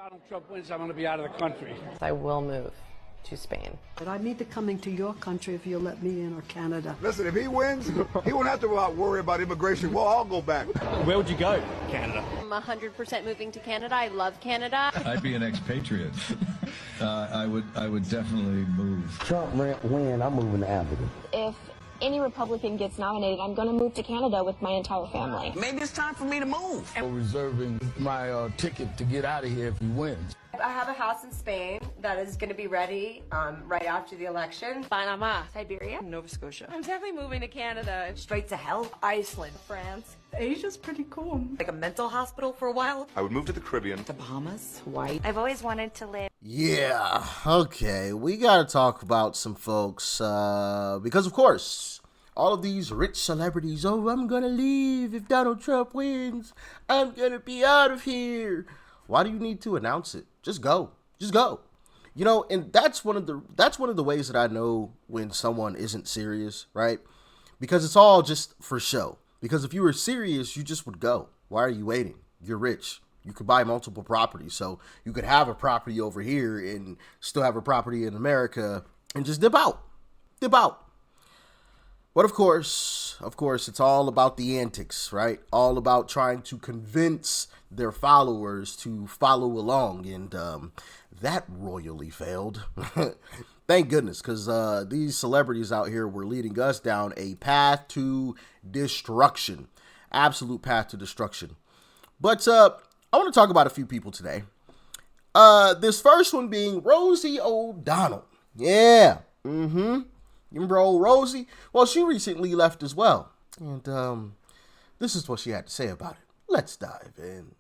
Donald Trump wins, I'm going to be out of the country. I will move to Spain. But I need to come into your country if you'll let me in, or Canada. Listen, if he wins, he won't have to worry about immigration. We'll all go back. Where would you go? Canada. I'm 100% moving to Canada. I love Canada. I'd be an expatriate. I would definitely move. Trump win, I'm moving to Africa. If any Republican gets nominated, I'm going to move to Canada with my entire family. Maybe it's time for me to move. I'm reserving my ticket to get out of here if he wins. I have a house in Spain that is going to be ready right after the election. Panama, Siberia, Nova Scotia. I'm definitely moving to Canada. Straight to hell. Iceland. France. Asia's pretty cool. Like a mental hospital for a while. I would move to the Caribbean. The Bahamas. Hawaii. I've always wanted to live. Yeah, okay, we gotta talk about some folks, because of course, all of these rich celebrities, oh, I'm gonna leave if Donald Trump wins, I'm gonna be out of here. Why do you need to announce it? Just go. Just go. You know, and that's one of the ways that I know when someone isn't serious, right? Because it's all just for show. Because if you were serious, you just would go. Why are you waiting? You're rich. You could buy multiple properties. So you could have a property over here and still have a property in America and just dip out. Dip out. But of course, it's all about the antics, right? All about trying to convince their followers to follow along. And that royally failed. Thank goodness, because these celebrities out here were leading us down a path to destruction. Absolute path to destruction. But I want to talk about a few people today. This first one being Rosie O'Donnell. Yeah. You remember old Rosie? Well, she recently left as well. And this is what she had to say about it. Let's dive in.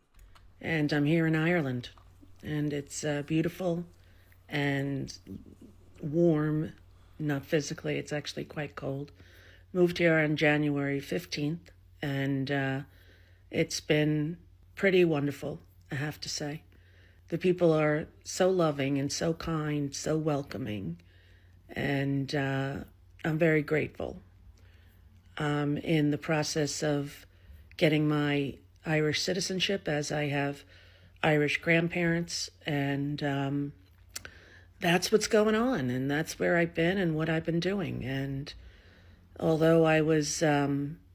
And I'm here in Ireland. And it's beautiful and warm. Not physically, it's actually quite cold. Moved here on January 15th. And it's been pretty wonderful, I have to say. The people are so loving and so kind, so welcoming. And I'm very grateful. I'm in the process of getting my Irish citizenship, as I have Irish grandparents, and that's what's going on, and that's where I've been and what I've been doing. And although I was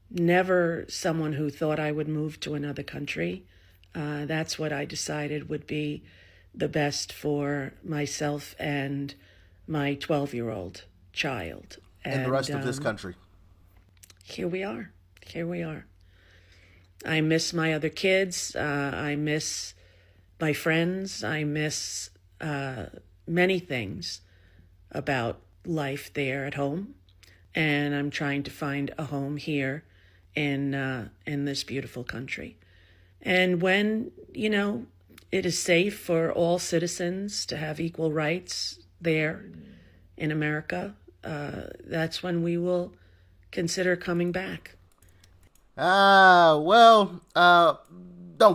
never someone who thought I would move to another country, that's what I decided would be the best for myself and my 12-year-old child. And the rest of this country. Here we are. I miss my other kids. I miss my friends. I miss many things about life there at home. And I'm trying to find a home here in this beautiful country. And when, it is safe for all citizens to have equal rights there in America, that's when we will consider coming back. Don't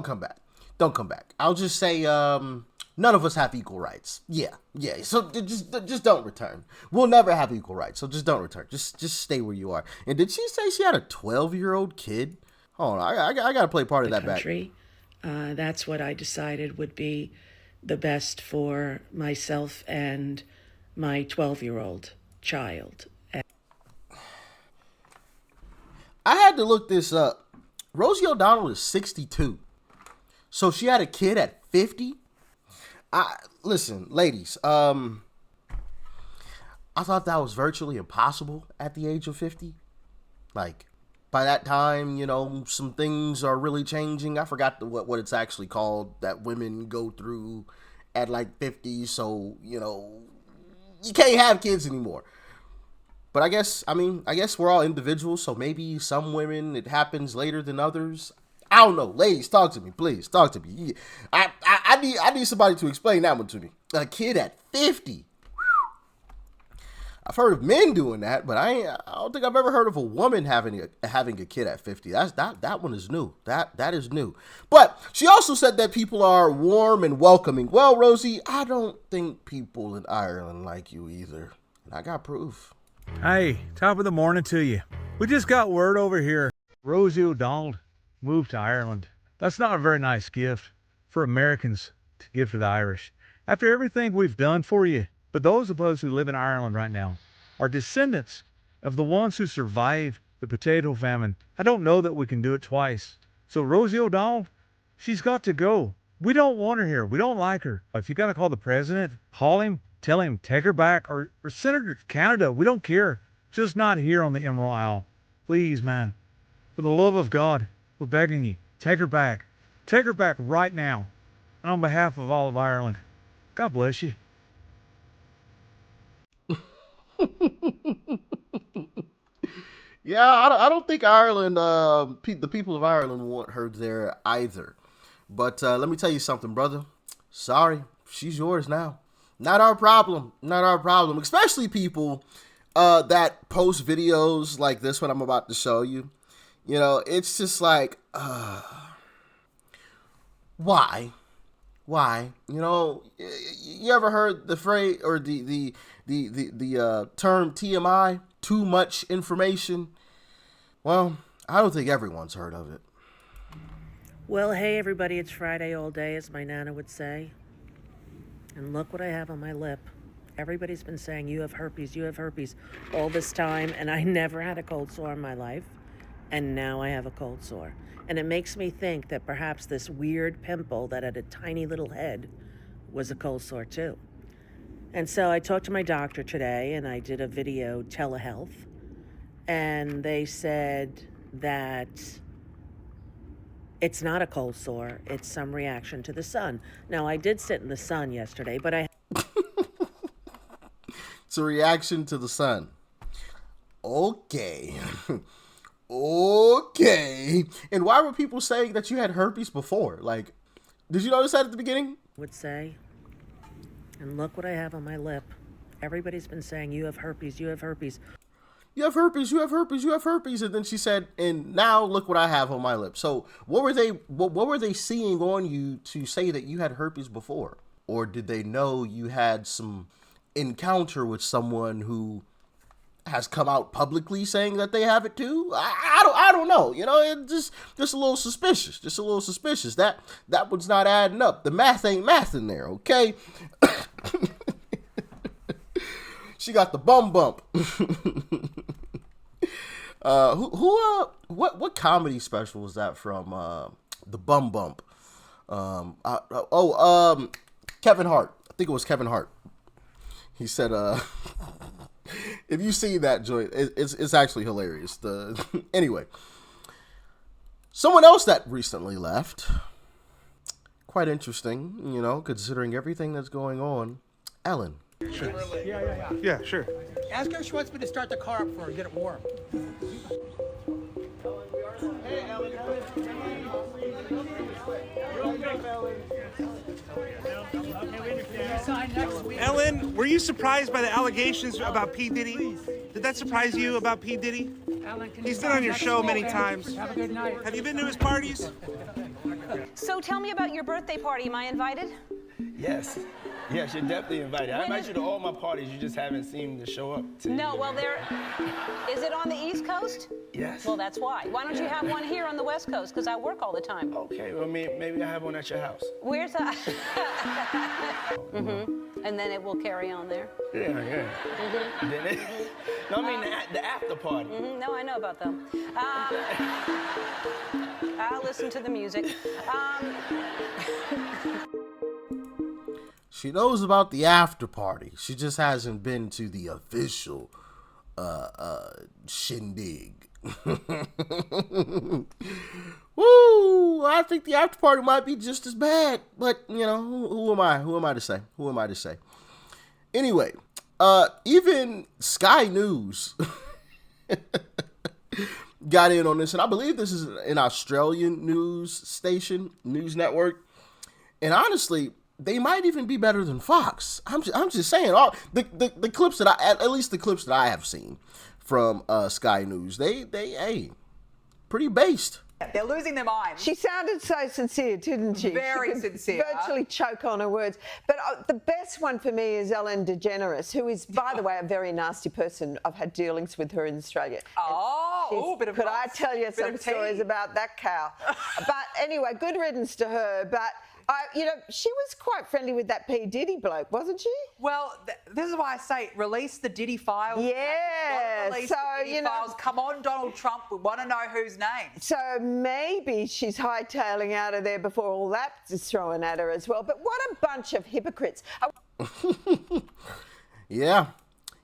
come back. Don't come back. I'll just say, none of us have equal rights. Yeah. So just don't return. We'll never have equal rights. So just don't return. Just stay where you are. And did she say she had a 12-year-old kid? Hold on. I got to play part of that country. Back. That's what I decided would be the best for myself and my 12-year-old child. I had to look this up. Rosie O'Donnell is 62. So she had a kid at 50? Listen, ladies, I thought that was virtually impossible at the age of 50. Like, by that time, some things are really changing. I forgot what it's actually called that women go through at like 50. So, you can't have kids anymore. But I guess we're all individuals, so maybe some women, it happens later than others. I don't know. Ladies, talk to me, please. Talk to me. I need somebody to explain that one to me. A kid at 50. I've heard of men doing that, but I don't think I've ever heard of a woman having a kid at 50. That one is new. That is new. But she also said that people are warm and welcoming. Well, Rosie, I don't think people in Ireland like you either. And I got proof. Hey, top of the morning to you. We just got word over here. Rosie O'Donnell moved to Ireland. That's not a very nice gift for Americans to give to the Irish after everything we've done for you. But those of us who live in Ireland right now are descendants of the ones who survived the potato famine. I don't know that we can do it twice. So Rosie O'Donnell, she's got to go. We don't want her here. We don't like her. If you got to call the president, call him, tell him, take her back, or Senator Canada. We don't care. Just not here on the Emerald Isle. Please, man. For the love of God, we're begging you. Take her back. Take her back right now. And on behalf of all of Ireland, God bless you. Yeah, I don't think Ireland, the people of Ireland want her there either. But let me tell you something, brother. Sorry, she's yours now. Not our problem. Not our problem. Especially people that post videos like this one I'm about to show you. You know, it's just like, why? Why? You know, you ever heard the phrase or the term TMI? Too much information? Well, I don't think everyone's heard of it. Well, hey, everybody, it's Friday all day, as my Nana would say. And look what I have on my lip. Everybody's been saying, you have herpes all this time, and I never had a cold sore in my life. And now I have a cold sore. And it makes me think that perhaps this weird pimple that had a tiny little head was a cold sore too. And so I talked to my doctor today, and I did a video telehealth, and they said that it's not a cold sore, it's some reaction to the sun. Now, I did sit in the sun yesterday, but I... It's a reaction to the sun. Okay. Okay. And why were people saying that you had herpes before? Like, did you notice that at the beginning? Would say... And look what I have on my lip. Everybody's been saying, you have herpes. You have herpes. You have herpes. You have herpes. You have herpes. And then she said, and now look what I have on my lip. So what were they seeing on you to say that you had herpes before? Or did they know you had some encounter with someone who has come out publicly saying that they have it too? I don't know. You know, it's just a little suspicious. Just a little suspicious. That one's not adding up. The math ain't math in there, okay? She got the bum bump. What comedy special was that from? The bum bump. Kevin Hart. I think it was Kevin Hart. He said, if you see that joint, it's actually hilarious. Anyway, someone else that recently left. Quite interesting, you know, considering everything that's going on. Ellen. Sure. Yeah, sure. Ask her if she wants me to start the car up for her, get it warm. Hey, Ellen. Ellen, were you surprised by the allegations about P. Diddy? Did that surprise you about P. Diddy? He's been on your show many times. Have a good night. Have you been to his parties? So tell me about your birthday party. Am I invited? Yes. Yes, you're definitely invited. I invite you to all my parties. You just haven't seemed to show up. No, well, is it on the East Coast? Yes. Well, that's why. Why don't you have one here on the West Coast? Because I work all the time. Okay, well, maybe I have one at your house. Where's that? And then it will carry on there. Yeah. No, I mean the after party. No, I know about them. I'll listen to the music. She knows about the after party. She just hasn't been to the official shindig. Woo! I think the after party might be just as bad, but you know, who am I? Who am I to say? Who am I to say? Anyway, even Sky News got in on this, and I believe this is an Australian news station, news network, and honestly, they might even be better than Fox. I'm just saying. All the clips that at least the clips that I have seen from Sky News, they pretty based. They're losing their minds. She sounded so sincere, didn't she? Very sincere. Virtually choke on her words. But the best one for me is Ellen DeGeneres, who is, by the way, a very nasty person. I've had dealings with her in Australia. Could I tell you some stories about that cow? But anyway, good riddance to her. But She was quite friendly with that P. Diddy bloke, wasn't she? Well, this is why I say release the Diddy files. Yeah. Release the Diddy files. Come on, Donald Trump. We want to know whose name. So maybe she's hightailing out of there before all that is thrown at her as well. But what a bunch of hypocrites. Yeah.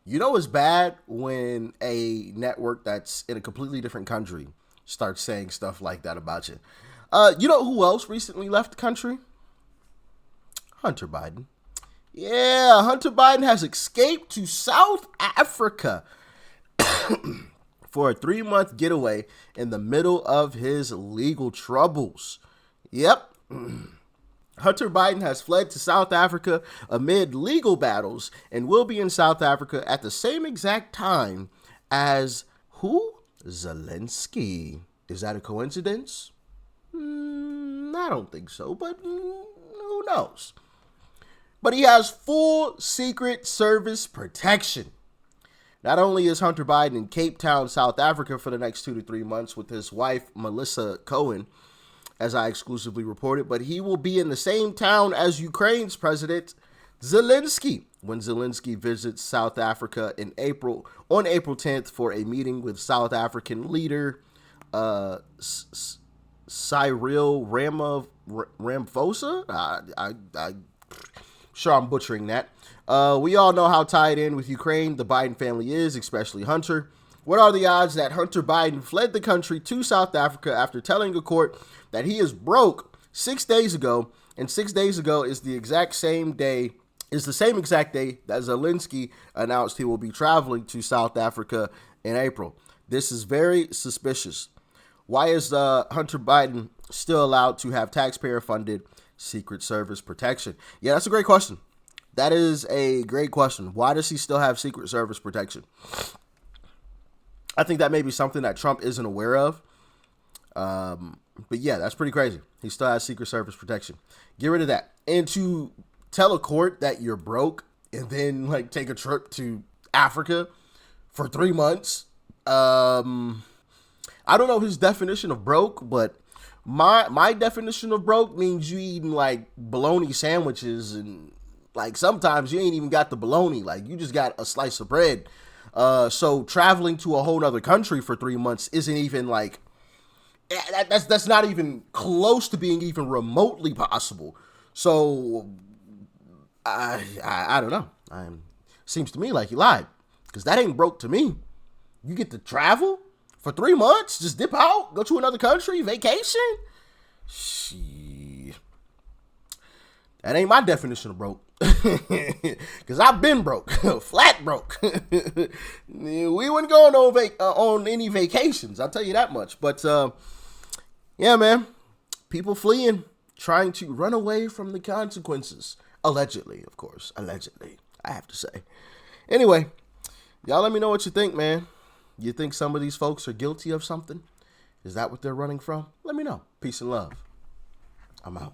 You know it's bad when a network that's in a completely different country starts saying stuff like that about you. You know who else recently left the country? Hunter Biden. Yeah, Hunter Biden has escaped to South Africa for a 3-month getaway in the middle of his legal troubles. Yep. Hunter Biden has fled to South Africa amid legal battles and will be in South Africa at the same exact time as who? Zelensky. Is that a coincidence? I don't think so, but who knows? But he has full Secret Service protection. Not only is Hunter Biden in Cape Town, South Africa for the next 2 to 3 months with his wife, Melissa Cohen, as I exclusively reported, but he will be in the same town as Ukraine's President Zelensky when Zelensky visits South Africa on April 10th for a meeting with South African leader Cyril Ramaphosa. I'm sure I'm butchering that. We all know how tied in with Ukraine the Biden family is, especially Hunter. What are the odds that Hunter Biden fled the country to South Africa after telling a court that he is broke 6 days ago, and 6 days ago is the same exact day that Zelensky announced he will be traveling to South Africa in April? This is very suspicious. Why is Hunter Biden still allowed to have taxpayer-funded Secret Service protection? Yeah, that's a great question. That is a great question. Why does he still have Secret Service protection? I think that may be something that Trump isn't aware of. But yeah, that's pretty crazy. He still has Secret Service protection. Get rid of that. And to tell a court that you're broke and then take a trip to Africa for 3 months. I don't know his definition of broke, but my definition of broke means you eating bologna sandwiches, and sometimes you ain't even got the bologna. You just got a slice of bread. So traveling to a whole other country for 3 months isn't even that's not even close to being even remotely possible. So I don't know. Seems to me like he lied, because that ain't broke to me. You get to travel for 3 months, just dip out, go to another country, vacation. Shit. That ain't my definition of broke. Because I've been broke, flat broke. We wouldn't go on any vacations, I'll tell you that much. But yeah, man, people fleeing, trying to run away from the consequences. Allegedly, of course. Allegedly, I have to say. Anyway, y'all let me know what you think, man. You think some of these folks are guilty of something? Is that what they're running from? Let me know. Peace and love. I'm out.